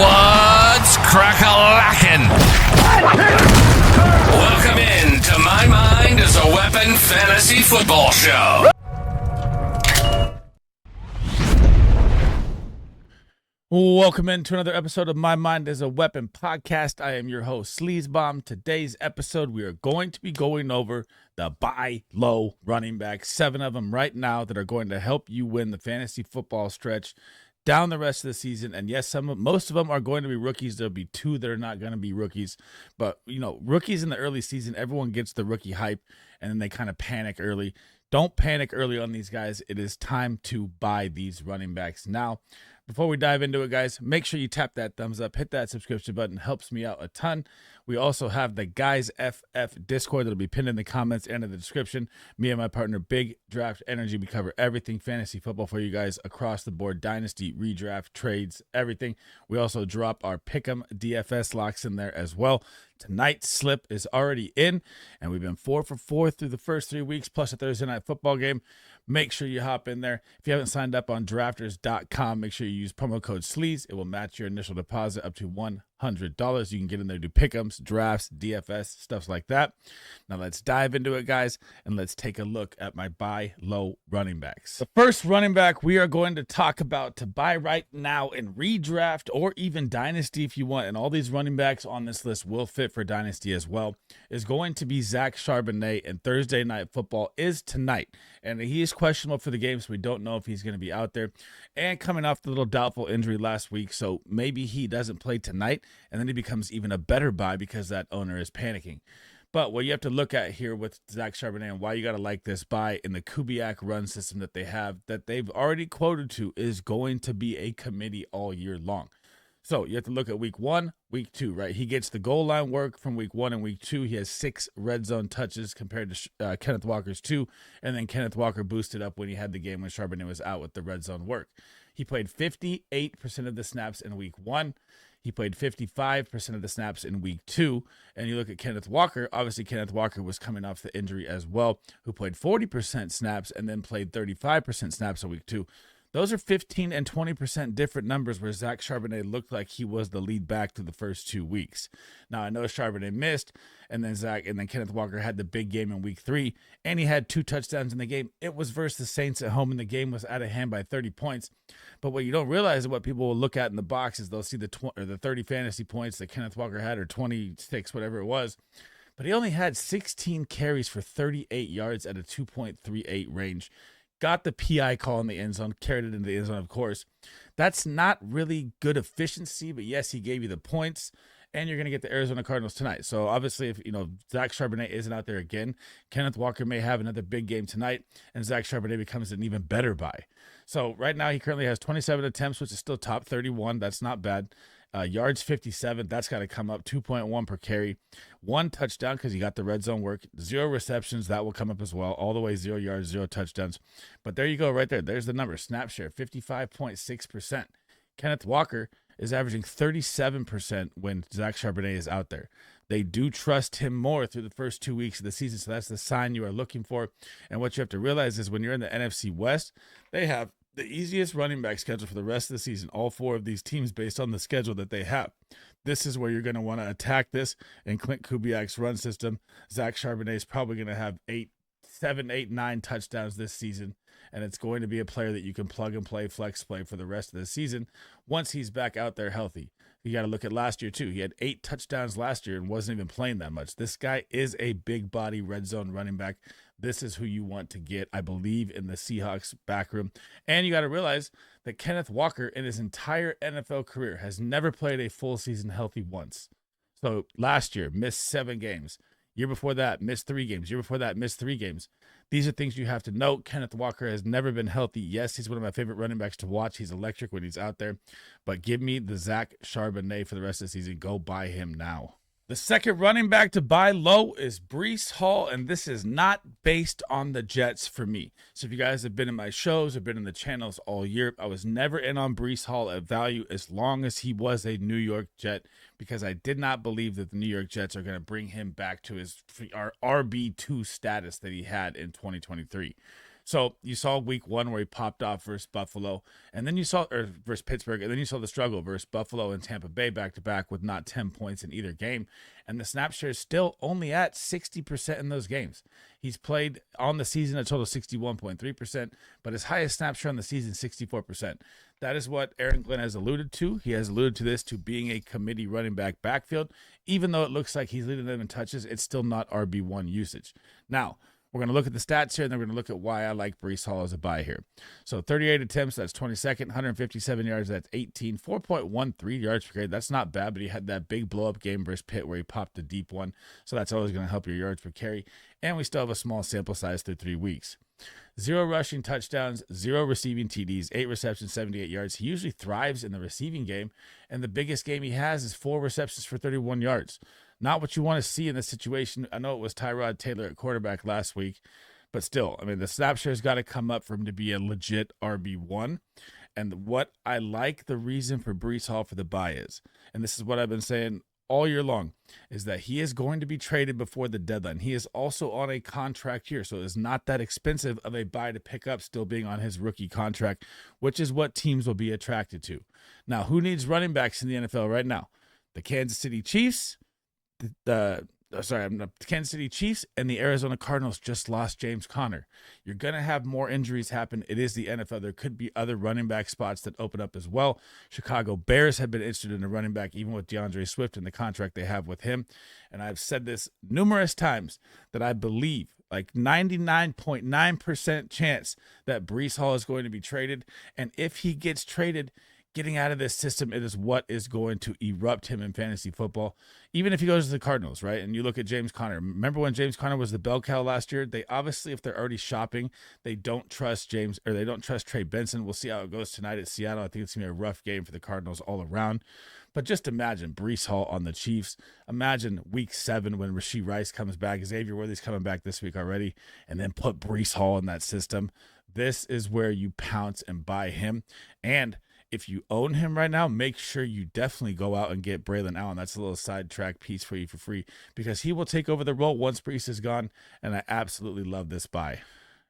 What's Crack-A-Lackin? Welcome in to My Mind is a Weapon Fantasy Football Show. Welcome into another episode of My Mind is a Weapon podcast. I am your host, Sleazebomb. Today's episode, we are going to be going over the buy low running backs, 7 of them right now that are going to help you win the fantasy football stretch down the rest of the season. And yes, most of them are going to be rookies. There'll be 2 that are not going to be rookies. But, rookies in the early season, everyone gets the rookie hype, and then they kind of panic early. Don't panic early on these guys. It is time to buy these running backs now. Before we dive into it, guys, make sure you tap that thumbs up, hit that subscription button. It helps me out a ton. We also have the Guys FF Discord that'll be pinned in the comments and in the description. Me and my partner, Big Draft Energy, we cover everything fantasy football for you guys across the board. Dynasty, redraft, trades, everything. We also drop our Pick'em DFS locks in there as well. Tonight's slip is already in, and we've been 4 for 4 through the first 3 weeks, plus a Thursday night football game. Make sure you hop in there. If you haven't signed up on drafters.com, make sure you use promo code SLEAZE. It will match your initial deposit up to $100. You can get in there, do pick'ems, drafts, DFS, stuff like that. Now let's dive into it, guys, and let's take a look at my buy low running backs. The first running back we are going to talk about to buy right now in redraft or even dynasty if you want, and all these running backs on this list will fit for dynasty as well, is going to be Zach Charbonnet, and Thursday night football is tonight. And he is questionable for the game, so we don't know if he's going to be out there. And coming off the little doubtful injury last week, so maybe he doesn't play tonight, and then he becomes even a better buy because that owner is panicking. But what you have to look at here with Zach Charbonnet and why you got to like this buy in the Kubiak run system that they have, that they've already quoted to, is going to be a committee all year long. So you have to look at week 1, week 2, right? He gets the goal line work from week 1 and week 2. He has 6 red zone touches compared to Kenneth Walker's 2. And then Kenneth Walker boosted up when he had the game when Charbonnet was out with the red zone work. He played 58% of the snaps in week 1. He played 55% of the snaps in week 2. And you look at Kenneth Walker, obviously Kenneth Walker was coming off the injury as well, who played 40% snaps and then played 35% snaps in week 2. Those are 15 and 20% different numbers where Zach Charbonnet looked like he was the lead back through the first 2 weeks. Now, I know Charbonnet missed, and then Kenneth Walker had the big game in week 3, and he had 2 touchdowns in the game. It was versus the Saints at home, and the game was out of hand by 30 points. But what you don't realize is what people will look at in the box is they'll see the 30 fantasy points that Kenneth Walker had, or 26, whatever it was. But he only had 16 carries for 38 yards at a 2.38 range. Got the PI call in the end zone, carried it into the end zone, of course. That's not really good efficiency, but yes, he gave you the points, and you're going to get the Arizona Cardinals tonight. So obviously, if Zach Charbonnet isn't out there again, Kenneth Walker may have another big game tonight, and Zach Charbonnet becomes an even better buy. So right now, he currently has 27 attempts, which is still top 31. That's not bad. Yards 57, that's got to come up, 2.1 per carry. 1 touchdown because he got the red zone work. 0 receptions, that will come up as well. All the way 0 yards, 0 touchdowns. But there you go right there. There's the number. Snap share, 55.6%. Kenneth Walker is averaging 37% when Zach Charbonnet is out there. They do trust him more through the first 2 weeks of the season, so that's the sign you are looking for. And what you have to realize is when you're in the NFC West, they have the easiest running back schedule for the rest of the season, all 4 of these teams based on the schedule that they have. This is where you're going to want to attack this in Clint Kubiak's run system. Zach Charbonnet is probably going to have 7, 8, 9 touchdowns this season, and it's going to be a player that you can plug and play, flex play for the rest of the season once he's back out there healthy. You got to look at last year, too. He had 8 touchdowns last year and wasn't even playing that much. This guy is a big body red zone running back. This is who you want to get, I believe, in the Seahawks back room. And you got to realize that Kenneth Walker, in his entire NFL career, has never played a full season healthy once. So last year, missed 7 games. Year before that, missed 3 games. Year before that, missed 3 games. These are things you have to note. Kenneth Walker has never been healthy. Yes, he's one of my favorite running backs to watch. He's electric when he's out there. But give me the Zach Charbonnet for the rest of the season. Go buy him now. The second running back to buy low is Breece Hall, and this is not based on the Jets for me. So if you guys have been in my shows or been in the channels all year, I was never in on Breece Hall at value as long as he was a New York Jet, because I did not believe that the New York Jets are going to bring him back to his RB2 status that he had in 2023. So you saw week 1 where he popped off versus Buffalo, and then you saw, or versus Pittsburgh, and then you saw the struggle versus Buffalo and Tampa Bay back to back with not 10 points in either game. And the snap share is still only at 60% in those games. He's played on the season a total of 61.3%, but his highest snap share on the season, 64%. That is what Aaron Glenn has alluded to. He has alluded to this to being a committee running back backfield. Even though it looks like he's leading them in touches, it's still not RB1 usage. Now, we're going to look at the stats here, and then we're going to look at why I like Breece Hall as a buy here. So 38 attempts, that's 22nd. 157 yards, that's 18. 4.13 yards per carry, that's not bad, but he had that big blow-up game versus Pitt where he popped a deep one. So that's always going to help your yards per carry. And we still have a small sample size through 3 weeks. 0 rushing touchdowns, 0 receiving TDs, 8 receptions, 78 yards. He usually thrives in the receiving game, and the biggest game he has is 4 receptions for 31 yards. Not what you want to see in this situation. I know it was Tyrod Taylor at quarterback last week, but still, I mean, the snap share's got to come up for him to be a legit RB1. And what I like the reason for Breece Hall for the buy is, and this is what I've been saying all year long, is that he is going to be traded before the deadline. He is also on a contract year, so it's not that expensive of a buy to pick up, still being on his rookie contract, which is what teams will be attracted to. Now, who needs running backs in the NFL right now? The Kansas City Chiefs, the Kansas City Chiefs and the Arizona Cardinals just lost James Conner. You're going to have more injuries happen. It is the NFL. There could be other running back spots that open up as well. Chicago Bears have been interested in a running back, even with DeAndre Swift and the contract they have with him. And I've said this numerous times that I believe like 99.9% chance that Breece Hall is going to be traded. And if he gets traded, getting out of this system, it is what is going to erupt him in fantasy football. Even if he goes to the Cardinals, right? And you look at James Conner. Remember when James Conner was the bell cow last year? They obviously, if they're already shopping, they don't trust they don't trust Trey Benson. We'll see how it goes tonight at Seattle. I think it's going to be a rough game for the Cardinals all around. But just imagine Breece Hall on the Chiefs. Imagine week 7 when Rashee Rice comes back. Xavier Worthy's coming back this week already. And then put Breece Hall in that system. This is where you pounce and buy him. And if you own him right now, make sure you definitely go out and get Braylon Allen. That's a little sidetrack piece for you for free because he will take over the role once Breece is gone, and I absolutely love this buy.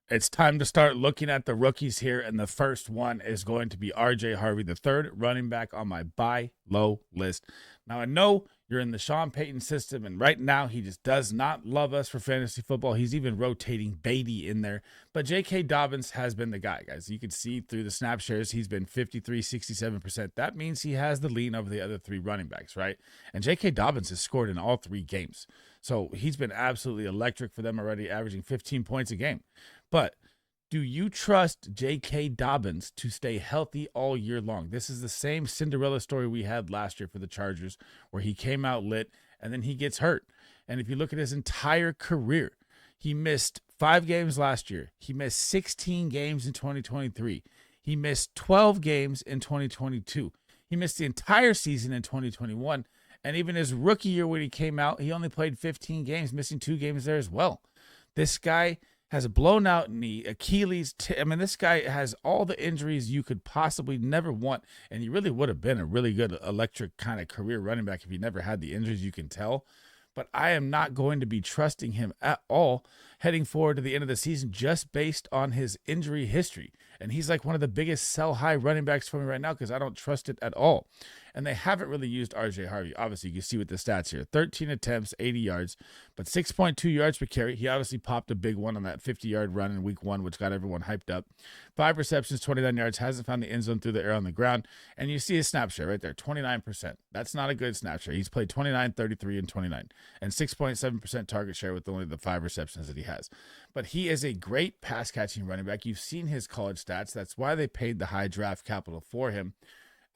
It's time to start looking at the rookies here, and the first one is going to be RJ Harvey, the third running back on my buy low list. Now, I know you're in the Sean Payton system, and right now he just does not love us for fantasy football. He's even rotating Beatty in there, but J.K. Dobbins has been the guy, guys. You can see through the snap shares, he's been 53, 67%. That means he has the lead over the other 3 running backs, right? And J.K. Dobbins has scored in all 3 games. So he's been absolutely electric for them already, averaging 15 points a game. But do you trust J.K. Dobbins to stay healthy all year long? This is the same Cinderella story we had last year for the Chargers, where he came out lit and then he gets hurt. And if you look at his entire career, he missed 5 games last year. He missed 16 games in 2023. He missed 12 games in 2022. He missed the entire season in 2021. And even his rookie year when he came out, he only played 15 games, missing 2 games there as well. This guy has a blown out knee, Achilles. This guy has all the injuries you could possibly never want. And he really would have been a really good electric kind of career running back if he never had the injuries, you can tell. But I am not going to be trusting him at all heading forward to the end of the season just based on his injury history. And he's like one of the biggest sell high running backs for me right now because I don't trust it at all. And they haven't really used RJ Harvey. Obviously, you can see with the stats here. 13 attempts, 80 yards, but 6.2 yards per carry. He obviously popped a big one on that 50-yard run in week 1, which got everyone hyped up. 5 receptions, 29 yards, hasn't found the end zone through the air on the ground. And you see his snap share right there, 29%. That's not a good snap share. He's played 29, 33, and 29. And 6.7% target share with only the 5 receptions that he has. But he is a great pass-catching running back. You've seen his college stats. That's why they paid the high draft capital for him.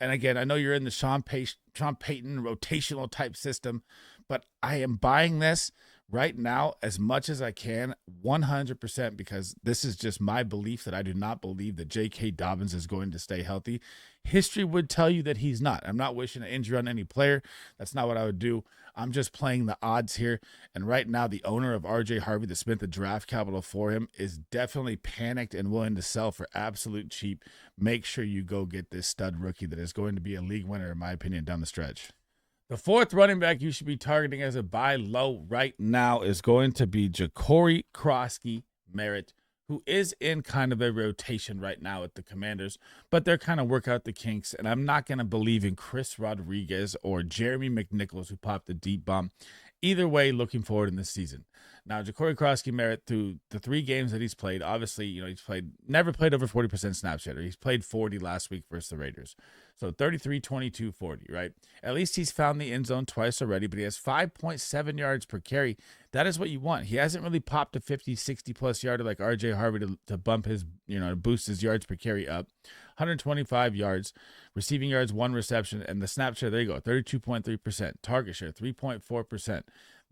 And again, I know you're in the Sean Payton rotational type system, but I am buying this right now as much as I can, 100%, because this is just my belief that I do not believe that J.K. Dobbins is going to stay healthy. History would tell you that he's not. I'm not wishing an injury on any player. That's not what I would do. I'm just playing the odds here. And right now, the owner of RJ Harvey that spent the draft capital for him is definitely panicked and willing to sell for absolute cheap. Make sure you go get this stud rookie that is going to be a league winner, in my opinion, down the stretch. The 4th running back you should be targeting as a buy low right now is going to be Jacory Croskey-Merritt who is in kind of a rotation right now at the Commanders, but they're kind of work out the kinks. And I'm not going to believe in Chris Rodriguez or Jeremy McNichols, who popped the deep bomb. Either way, looking forward in this season. Now, Jacory Croskey-Merritt, through the 3 games that he's played, obviously, he's never played over 40% snaps yet. He's played 40 last week versus the Raiders. So 33, 22, 40, right? At least he's found the end zone twice already, but he has 5.7 yards per carry. That is what you want. He hasn't really popped a 50, 60-plus yarder like RJ Harvey to bump his, to boost his yards per carry up. 125 yards, receiving yards, 1 reception, and the snap share, there you go, 32.3%. Target share, 3.4%.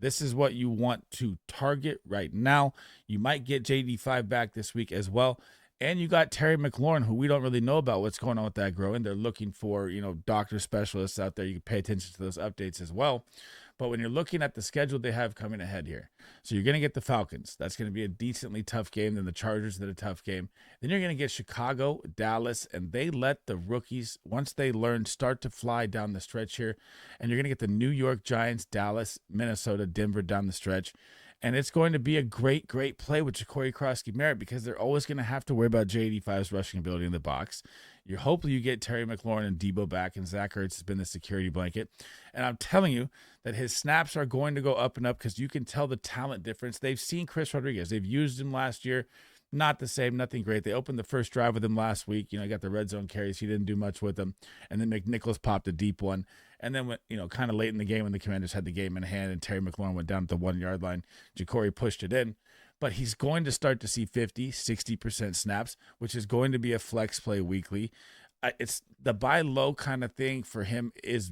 This is what you want to target right now. You might get JD5 back this week as well. And you got Terry McLaurin, who we don't really know about what's going on with that growing. They're looking for, doctor specialists out there. You can pay attention to those updates as well. But when you're looking at the schedule they have coming ahead here, so you're going to get the Falcons. That's going to be a decently tough game. Then the Chargers, that a tough game. Then you're going to get Chicago, Dallas, and they let the rookies, once they learn, start to fly down the stretch here. And you're going to get the New York Giants, Dallas, Minnesota, Denver down the stretch. And it's going to be a great, great play with Jacory Croskey-Merritt because they're always going to have to worry about J85's rushing ability in the box. Hopefully you get Terry McLaurin and Debo back, and Zach Ertz has been the security blanket. And I'm telling you that his snaps are going to go up and up because you can tell the talent difference. They've seen Chris Rodriguez. They've used him last year. Not the same, nothing great. They opened the first drive with him last week. Got the red zone carries. He didn't do much with them. And then McNichols popped a deep one. And then, kind of late in the game when the Commanders had the game in hand and Terry McLaurin went down at the 1-yard line, Jacory pushed it in. But he's going to start to see 50, 60% snaps, which is going to be a flex play weekly. It's the buy low kind of thing for him is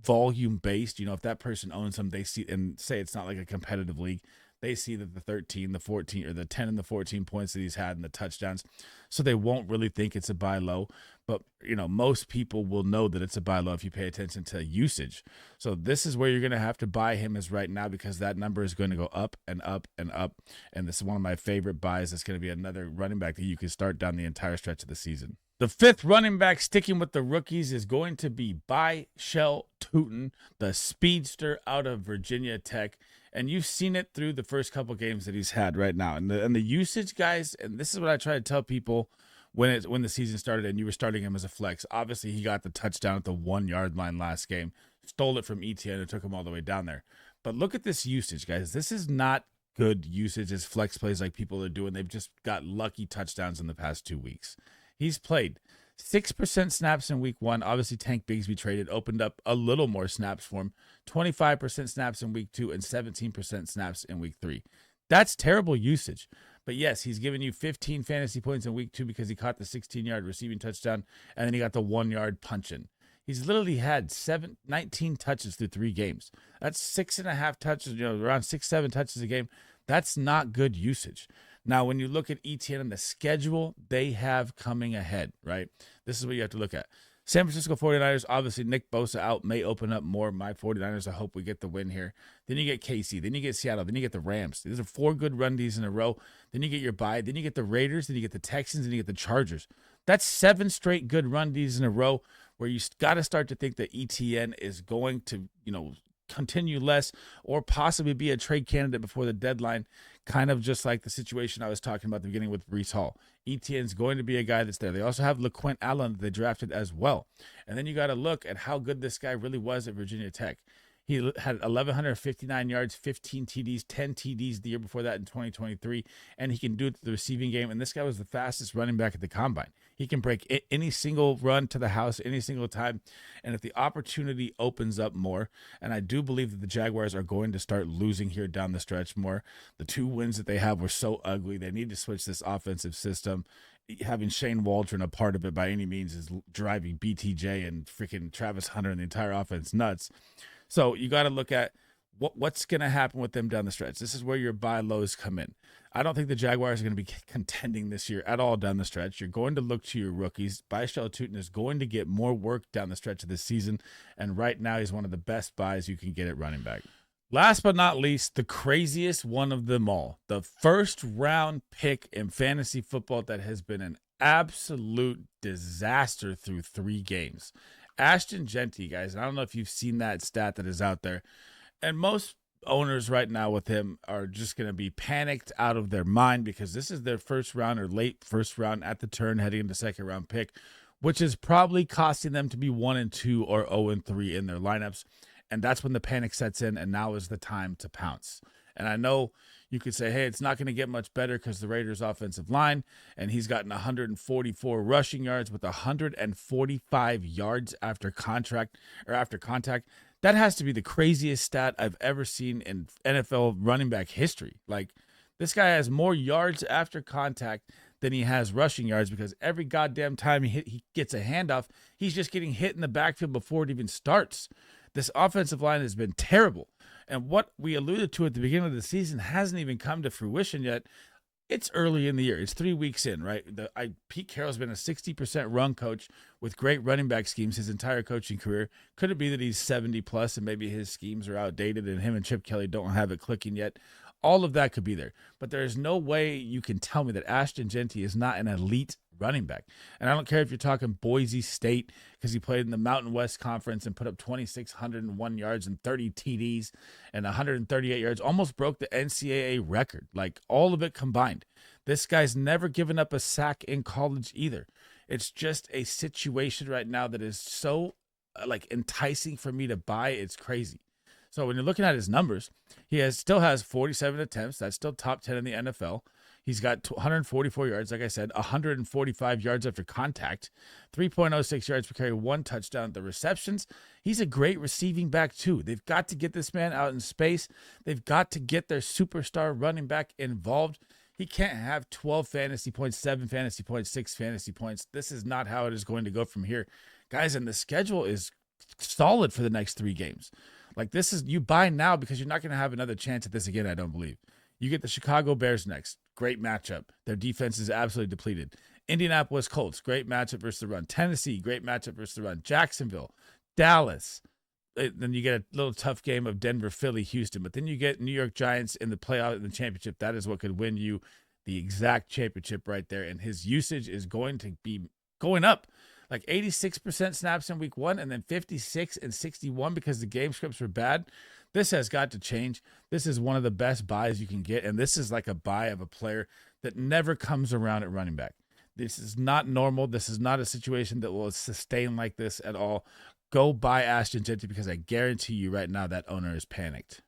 volume based. If that person owns him, they see and say it's not like a competitive league. They see that the 13, the 14, or the 10 and the 14 points that he's had and the touchdowns. So they won't really think it's a buy low. But, most people will know that it's a buy low if you pay attention to usage. So this is where you're going to have to buy him as right now because that number is going to go up and up and up. And this is one of my favorite buys. It's going to be another running back that you can start down the entire stretch of the season. The 5th running back sticking with the rookies is going to be Bhayshul Tuten, the speedster out of Virginia Tech. And you've seen it through the first couple games that he's had right now. And the usage, guys, and this is what I try to tell people when the season started and you were starting him as a flex. Obviously, he got the touchdown at the 1-yard line last game, stole it from ETN and took him all the way down there. But look at this usage, guys. This is not good usage as flex plays like people are doing. They've just got lucky touchdowns in the past 2 weeks. He's played 6% snaps in week 1. Obviously, Tank Bigsby traded, opened up a little more snaps for him. 25% snaps in week 2 and 17% snaps in week 3. That's terrible usage. But yes, he's given you 15 fantasy points in week 2 because he caught the 16-yard receiving touchdown, and then he got the 1-yard punch in. He's literally had 19 touches through 3 games. That's 6.5 touches, around 6-7 touches a game. That's not good usage. Now, when you look at ETN and the schedule they have coming ahead, right? This is what you have to look at. San Francisco 49ers, obviously Nick Bosa out may open up more. My 49ers, I hope we get the win here. Then you get KC. Then you get Seattle. Then you get the Rams. These are 4 good run Ds in a row. Then you get your bye. Then you get the Raiders. Then you get the Texans. Then you get the Chargers. That's 7 straight good run Ds in a row where you got to start to think that ETN is going to, continue less or possibly be a trade candidate before the deadline, kind of just like the situation I was talking about at the beginning with Breece Hall. ETN's going to be a guy that's there. They also have LaQuint Allen that they drafted as well. And then you got to look at how good this guy really was at Virginia Tech. He had 1,159 yards, 15 TDs, 10 TDs the year before that in 2023, and he can do it to the receiving game. And this guy was the fastest running back at the combine. He can break any single run to the house any single time. And if the opportunity opens up more, and I do believe that the Jaguars are going to start losing here down the stretch more. The 2 wins that they have were so ugly. They need to switch this offensive system. Having Shane Waldron a part of it by any means is driving BTJ and freaking Travis Hunter and the entire offense nuts. So you got to look at what's going to happen with them down the stretch. This is where your buy lows come in. I don't think the Jaguars are going to be contending this year at all down the stretch. You're going to look to your rookies. Bhayshul Tuten is going to get more work down the stretch of this season, and right now he's one of the best buys you can get at running back. Last but not least, the craziest one of them all, the first round pick in fantasy football that has been an absolute disaster through 3 games. Ashton Jeanty, guys. I don't know if you've seen that stat that is out there. And most owners right now with him are just going to be panicked out of their mind because this is their first round or late first round at the turn heading into second round pick, which is probably costing them to be 1-2 or 0-3 in their lineups. And that's when the panic sets in, and now is the time to pounce. And I know you could say, hey, it's not going to get much better because the Raiders' offensive line, and he's gotten 144 rushing yards with 145 yards after contact. That has to be the craziest stat I've ever seen in NFL running back history. Like, this guy has more yards after contact than he has rushing yards because every goddamn time he gets a handoff, he's just getting hit in the backfield before it even starts. This offensive line has been terrible. And what we alluded to at the beginning of the season hasn't even come to fruition yet. It's early in the year. It's 3 weeks in, right? Pete Carroll's been a 60% run coach with great running back schemes his entire coaching career. Could it be that he's 70 plus and maybe his schemes are outdated and him and Chip Kelly don't have it clicking yet? All of that could be there. But there's no way you can tell me that Ashton Jeanty is not an elite running back. And I don't care if you're talking Boise State because he played in the Mountain West Conference and put up 2,601 yards and 30 TDs and 138 yards, almost broke the NCAA record, like all of it combined. This guy's never given up a sack in college either. It's just a situation right now that is so enticing for me to buy. It's crazy. So when you're looking at his numbers, he still has 47 attempts. That's still top 10 in the NFL. He's got 144 yards, like I said, 145 yards after contact, 3.06 yards per carry, 1 touchdown. The receptions, he's a great receiving back too. They've got to get this man out in space. They've got to get their superstar running back involved. He can't have 12 fantasy points, 7 fantasy points, 6 fantasy points. This is not how it is going to go from here. Guys, and the schedule is solid for the next 3 games. Like, this is, you buy now because you're not going to have another chance at this again, I don't believe. You get the Chicago Bears next. Great matchup. Their defense is absolutely depleted. Indianapolis Colts, great matchup versus the run. Tennessee, great matchup versus the run. Jacksonville, Dallas. Then you get a little tough game of Denver, Philly, Houston. But then you get New York Giants in the playoff, in the championship. That is what could win you the exact championship right there. And his usage is going to be going up. Like 86% snaps in week 1 and then 56 and 61 because the game scripts were bad. This has got to change. This is one of the best buys you can get. And this is like a buy of a player that never comes around at running back. This is not normal. This is not a situation that will sustain like this at all. Go buy Ashton Jeanty because I guarantee you right now that owner is panicked.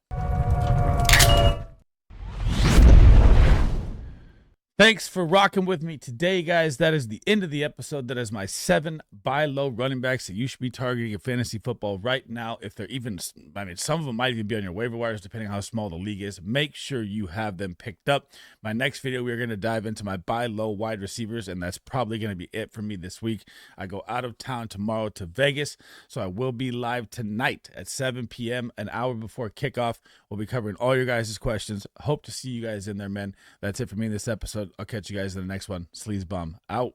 Thanks for rocking with me today, guys. That is the end of the episode. That is my 7 buy low running backs that you should be targeting in fantasy football right now. If they're even, some of them might even be on your waiver wires, depending on how small the league is. Make sure you have them picked up. My next video, we're going to dive into my buy low wide receivers, and that's probably going to be it for me this week. I go out of town tomorrow to Vegas, so I will be live tonight at 7 p.m., an hour before kickoff. We'll be covering all your guys' questions. Hope to see you guys in there, man. That's it for me in this episode. I'll catch you guys in the next one. Sleaze Bum out.